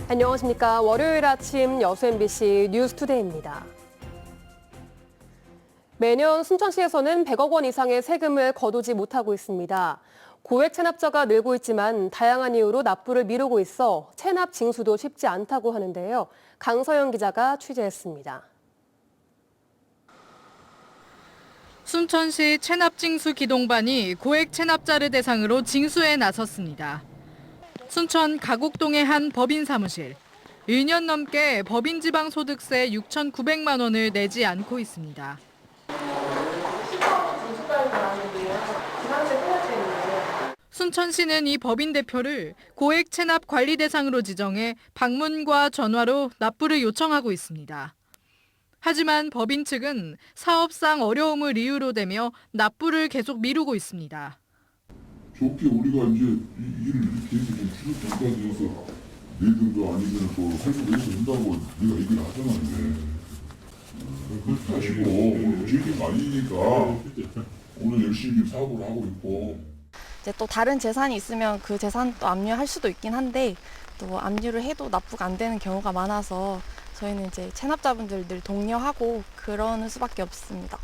안녕하십니까. 월요일 아침 여수 MBC 뉴스투데이입니다. 매년 순천시에서는 100억 원 이상의 세금을 거두지 못하고 있습니다. 고액 체납자가 늘고 있지만 다양한 이유로 납부를 미루고 있어 체납 징수도 쉽지 않다고 하는데요. 강서영 기자가 취재했습니다. 순천시 체납징수 기동반이 고액 체납자를 대상으로 징수에 나섰습니다. 순천 가곡동의 한 법인 사무실. 1년 넘게 법인 지방소득세 6,900만 원을 내지 않고 있습니다. 순천시는 이 법인 대표를 고액 체납 관리 대상으로 지정해 방문과 전화로 납부를 요청하고 있습니다. 하지만 법인 측은 사업상 어려움을 이유로 대며 납부를 계속 미루고 있습니다. 좋게 우리가 이제 이 일을 이렇게 해서 좀 추석 전까지 해서 내든가 아니면 또 살펴내서 된다고 내가 얘기를 하잖아. 그렇게 하시고 오늘 제일 아니니까 오늘 열심히 사업을 하고 있고. 이제 또 다른 재산이 있으면 그 재산 또 압류할 수도 있긴 한데 또 압류를 해도 납부가 안 되는 경우가 많아서 저희는 이제 체납자분들 늘 독려하고 그러는 수밖에 없습니다.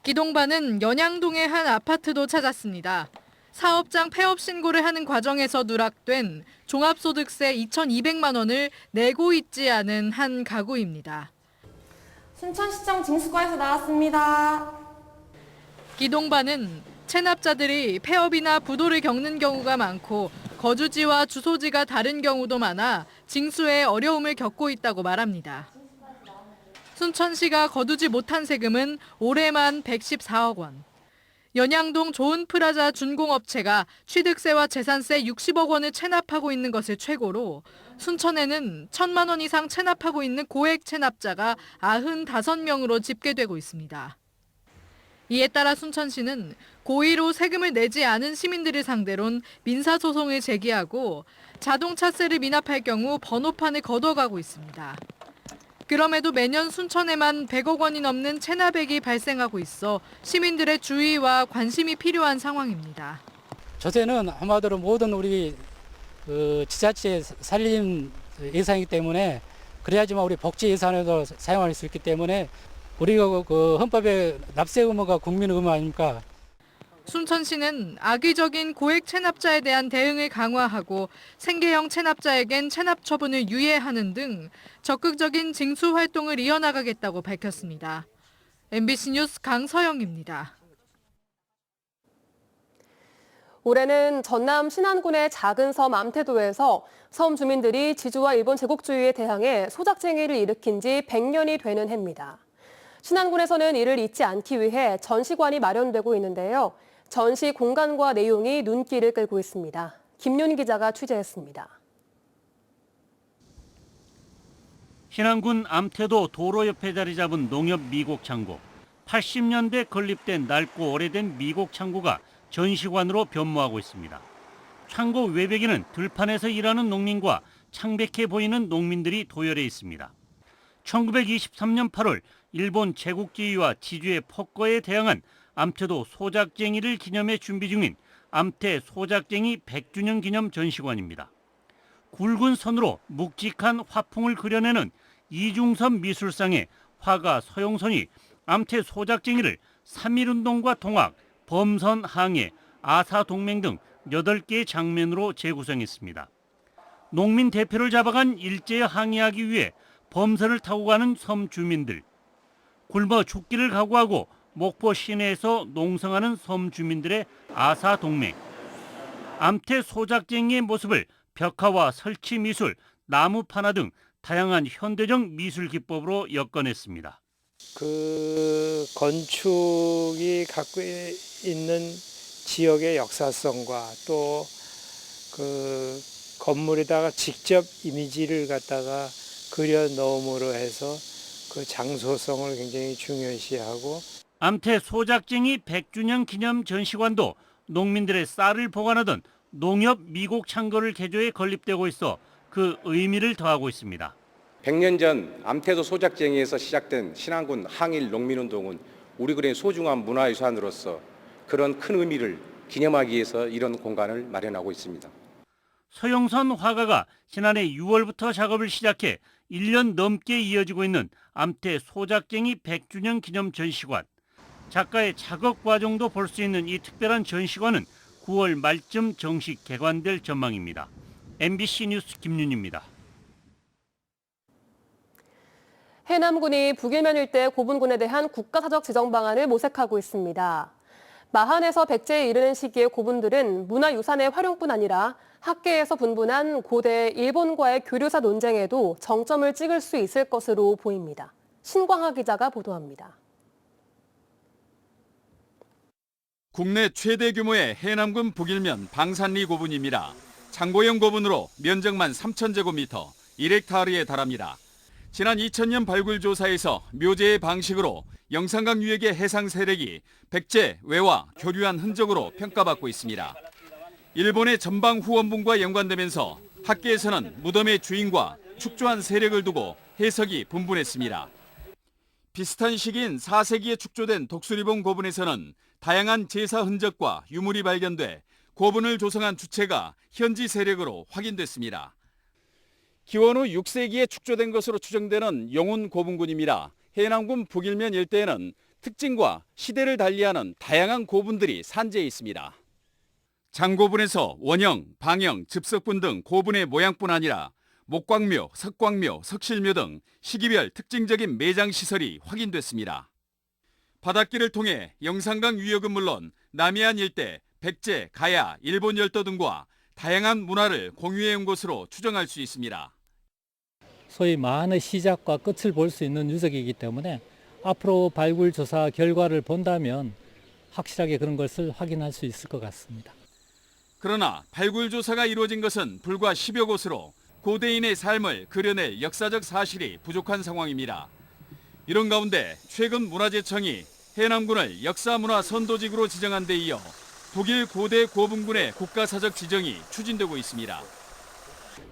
기동반은 연양동의 한 아파트도 찾았습니다. 사업장 폐업 신고를 하는 과정에서 누락된 종합소득세 2,200만 원을 내고 있지 않은 한 가구입니다. 순천시청 징수과에서 나왔습니다. 기동반은 체납자들이 폐업이나 부도를 겪는 경우가 많고 거주지와 주소지가 다른 경우도 많아 징수에 어려움을 겪고 있다고 말합니다. 순천시가 거두지 못한 세금은 올해만 114억 원. 연양동 좋은프라자 준공업체가 취득세와 재산세 60억 원을 체납하고 있는 것을 최고로 순천에는 1,000만 원 이상 체납하고 있는 고액 체납자가 95명으로 집계되고 있습니다. 이에 따라 순천시는 고의로 세금을 내지 않은 시민들을 상대론 민사소송을 제기하고 자동차세를 미납할 경우 번호판을 걷어가고 있습니다. 그럼에도 매년 순천에만 100억 원이 넘는 체납액이 발생하고 있어 시민들의 주의와 관심이 필요한 상황입니다. 조세는 아마도 모든 우리 지자체의 살림 예산이기 때문에 그래야지만 우리 복지 예산에도 사용할 수 있기 때문에 우리가 그 헌법의 납세 의무가 국민 의무 아닙니까? 순천시는 악의적인 고액 체납자에 대한 대응을 강화하고 생계형 체납자에겐 체납 처분을 유예하는 등 적극적인 징수 활동을 이어나가겠다고 밝혔습니다. MBC 뉴스 강서영입니다. 올해는 전남 신안군의 작은 섬 암태도에서 섬 주민들이 지주와 일본 제국주의에 대항해 소작쟁이를 일으킨 지 100년이 되는 해입니다. 신안군에서는 이를 잊지 않기 위해 전시관이 마련되고 있는데요. 전시 공간과 내용이 눈길을 끌고 있습니다. 김윤 기자가 취재했습니다. 신안군 암태도 도로 옆에 자리 잡은 농협 미곡 창고. 80년대 건립된 낡고 오래된 미곡 창고가 전시관으로 변모하고 있습니다. 창고 외벽에는 들판에서 일하는 농민과 창백해 보이는 농민들이 도열해 있습니다. 1923년 8월 일본 제국주의와 지주의 폭거에 대항한 암태도 소작쟁이를 기념해 준비 중인 암태 소작쟁이 100주년 기념 전시관입니다. 굵은 선으로 묵직한 화풍을 그려내는 이중섭 미술상의 화가 서용선이 암태 소작쟁이를 3.1운동과 동학, 범선 항해, 아사동맹 등 8개의 장면으로 재구성했습니다. 농민 대표를 잡아간 일제에 항해하기 위해 범선을 타고 가는 섬 주민들, 굶어 죽기를 각오하고 목포 시내에서 농성하는 섬 주민들의 아사동맹, 암태 소작쟁이의 모습을 벽화와 설치 미술, 나무 판화 등 다양한 현대적 미술 기법으로 엮어냈습니다. 그 건축이 갖고 있는 지역의 역사성과 또 그 건물에다가 직접 이미지를 갖다가 그려 넣음으로 해서 그 장소성을 굉장히 중요시하고 암태 소작쟁이 100주년 기념 전시관도 농민들의 쌀을 보관하던 농협 미곡 창고를 개조해 건립되고 있어 그 의미를 더하고 있습니다. 100년 전 암태도 소작쟁이에서 시작된 신안군 항일 농민운동은 우리 군의 소중한 문화유산으로서 그런 큰 의미를 기념하기 위해서 이런 공간을 마련하고 있습니다. 서영선 화가가 지난해 6월부터 작업을 시작해 1년 넘게 이어지고 있는 암태 소작쟁이 100주년 기념 전시관. 작가의 작업 과정도 볼 수 있는 이 특별한 전시관은 9월 말쯤 정식 개관될 전망입니다. MBC 뉴스 김윤입니다. 해남군이 북일면 일대 고분군에 대한 국가사적 지정 방안을 모색하고 있습니다. 마한에서 백제에 이르는 시기의 고분들은 문화유산의 활용뿐 아니라 학계에서 분분한 고대 일본과의 교류사 논쟁에도 정점을 찍을 수 있을 것으로 보입니다. 신광하 기자가 보도합니다. 국내 최대 규모의 해남군 북일면 방산리 고분입니다. 장고형 고분으로 면적만 3,000제곱미터, 1헥타르에 달합니다. 지난 2000년 발굴 조사에서 묘제의 방식으로 영산강 유역의 해상 세력이 백제, 외와 교류한 흔적으로 평가받고 있습니다. 일본의 전방 후원분과 연관되면서 학계에서는 무덤의 주인과 축조한 세력을 두고 해석이 분분했습니다. 비슷한 시기인 4세기에 축조된 독수리봉 고분에서는 다양한 제사 흔적과 유물이 발견돼 고분을 조성한 주체가 현지 세력으로 확인됐습니다. 기원 후 6세기에 축조된 것으로 추정되는 용운 고분군입니다. 해남군 북일면 일대에는 특징과 시대를 달리하는 다양한 고분들이 산재해 있습니다. 장고분에서 원형, 방형, 즉석분 등 고분의 모양뿐 아니라 목광묘, 석광묘, 석실묘 등 시기별 특징적인 매장시설이 확인됐습니다. 바닷길을 통해 영산강 유역은 물론 남해안 일대, 백제, 가야, 일본 열도 등과 다양한 문화를 공유해온 것으로 추정할 수 있습니다. 소위 마한의 시작과 끝을 볼 수 있는 유적이기 때문에 앞으로 발굴 조사 결과를 본다면 확실하게 그런 것을 확인할 수 있을 것 같습니다. 그러나 발굴 조사가 이루어진 것은 불과 10여 곳으로 고대인의 삶을 그려낼 역사적 사실이 부족한 상황입니다. 이런 가운데 최근 문화재청이 해남군을 역사문화 선도직으로 지정한 데 이어 북일 고대 고분군의 국가사적 지정이 추진되고 있습니다.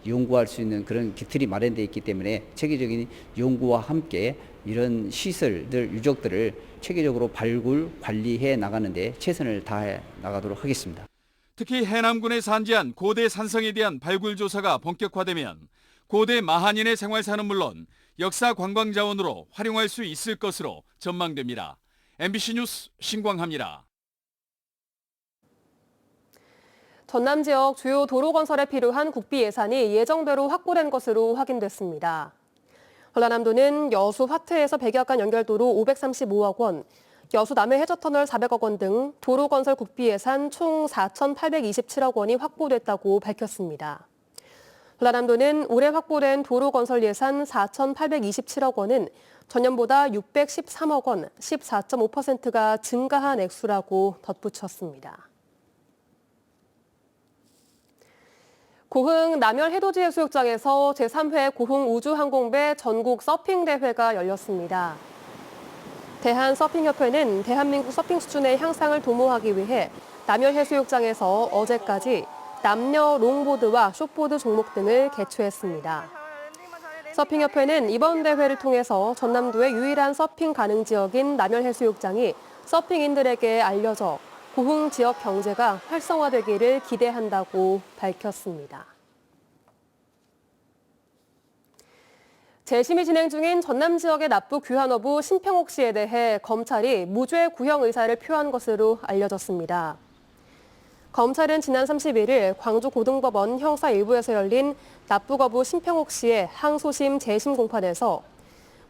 연구할 수 있는 그런 깃틀이 마련되어 있기 때문에 체계적인 연구와 함께 이런 시설들, 유적들을 체계적으로 발굴, 관리해 나가는 데 최선을 다해 나가도록 하겠습니다. 특히 해남군에 산지한 고대 산성에 대한 발굴 조사가 본격화되면 고대 마한인의 생활사는 물론 역사 관광 자원으로 활용할 수 있을 것으로 전망됩니다. MBC 뉴스 신광하입니다. 전남 지역 주요 도로 건설에 필요한 국비 예산이 예정대로 확보된 것으로 확인됐습니다. 전라남도는 여수 화태에서 백야간 연결도로 535억 원, 여수 남해 해저터널 400억 원 등 도로 건설 국비 예산 총 4,827억 원이 확보됐다고 밝혔습니다. 전라남도는 올해 확보된 도로 건설 예산 4,827억 원은 전년보다 613억 원, 14.5%가 증가한 액수라고 덧붙였습니다. 고흥 남열 해돋이해수욕장에서 제3회 고흥 우주항공배 전국 서핑대회가 열렸습니다. 대한서핑협회는 대한민국 서핑 수준의 향상을 도모하기 위해 남열해수욕장에서 어제까지 남녀 롱보드와 숏보드 종목 등을 개최했습니다. 서핑협회는 이번 대회를 통해서 전남도의 유일한 서핑 가능 지역인 남열해수욕장이 서핑인들에게 알려져 고흥 지역 경제가 활성화되기를 기대한다고 밝혔습니다. 재심이 진행 중인 전남 지역의 납북 규환어부 신평옥 씨에 대해 검찰이 무죄 구형 의사를 표한 것으로 알려졌습니다. 검찰은 지난 31일 광주고등법원 형사 1부에서 열린 납북어부 신평옥 씨의 항소심 재심 공판에서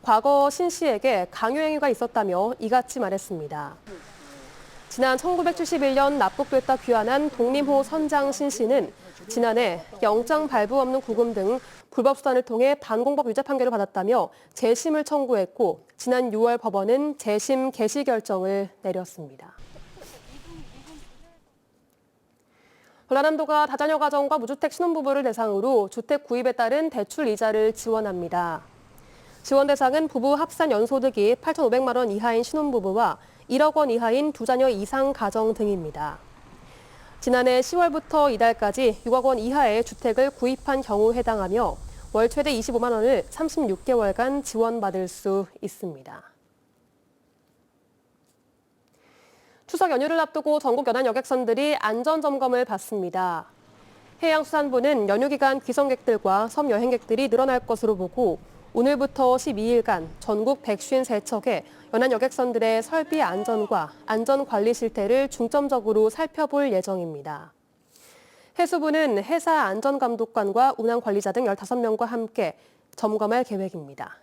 과거 신 씨에게 강요행위가 있었다며 이같이 말했습니다. 지난 1971년 납북됐다 귀환한 독림호 선장 신 씨는 지난해 영장 발부 없는 구금 등 불법 수단을 통해 반공법 유죄 판결을 받았다며 재심을 청구했고 지난 6월 법원은 재심 개시 결정을 내렸습니다. 전라남도가 다자녀 가정과 무주택 신혼부부를 대상으로 주택 구입에 따른 대출 이자를 지원합니다. 지원 대상은 부부 합산 연소득이 8,500만 원 이하인 신혼부부와 1억 원 이하인 두 자녀 이상 가정 등입니다. 지난해 10월부터 이달까지 6억 원 이하의 주택을 구입한 경우 해당하며 월 최대 25만 원을 36개월간 지원받을 수 있습니다. 추석 연휴를 앞두고 전국 연안 여객선들이 안전점검을 받습니다. 해양수산부는 연휴 기간 귀성객들과 섬 여행객들이 늘어날 것으로 보고 오늘부터 12일간 전국 153척의 연안 여객선들의 설비 안전과 안전관리 실태를 중점적으로 살펴볼 예정입니다. 해수부는 해사 안전감독관과 운항관리자 등 15명과 함께 점검할 계획입니다.